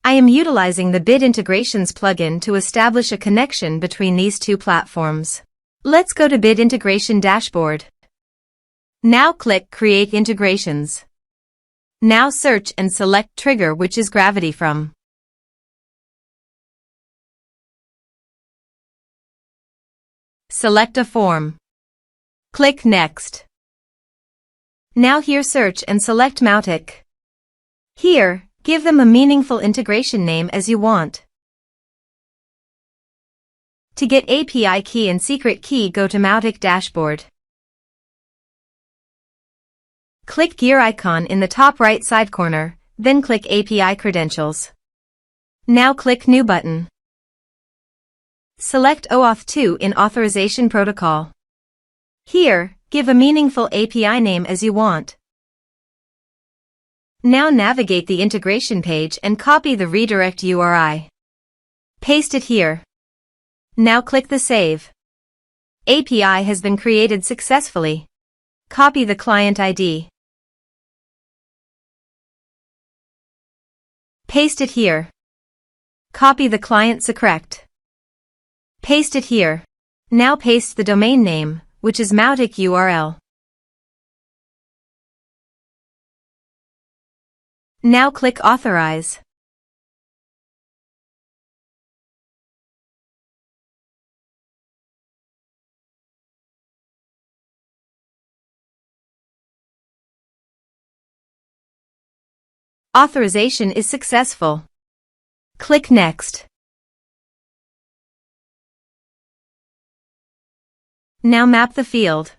I am utilizing the Bid Integrations plugin to establish a connection between these two platforms. Let's go to Bid Integration Dashboard. Now click Create Integrations. Now search and select Trigger, which is Gravity from. Select a form. Click Next. Now here search and select Mautic. Here, give them a meaningful integration name as you want. To get API key and secret key, go to Mautic Dashboard. Click gear icon in the top right side corner, then click API credentials. Now click New button. Select OAuth 2 in Authorization Protocol. Here, give a meaningful API name as you want. Now navigate the integration page and copy the redirect URI. Paste it here. Now click the Save. API has been created successfully. Copy the client ID. Paste it here. Copy the client secret. Paste it here. Now paste the domain name, which is Mautic URL. Now click Authorize. Authorization is successful. Click Next. Now map the field.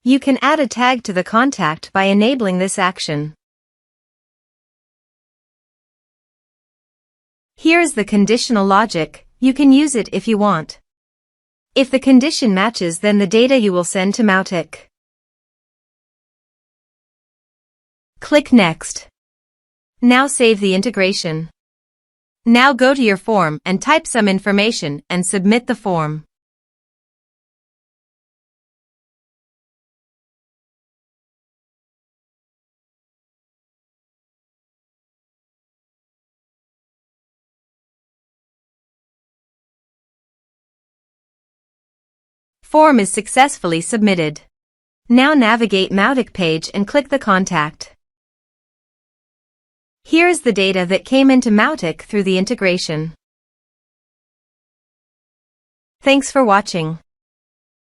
You can add a tag to the contact by enabling this action. Here's the conditional logic. You can use it if you want. If the condition matches, then the data you will send to Mautic. Click Next. Now save the integration. Now go to your form and type some information and submit the form. Form is successfully submitted. Now navigate Mautic page and click the contact. Here is the data that came into Mautic through the integration. Thanks for watching.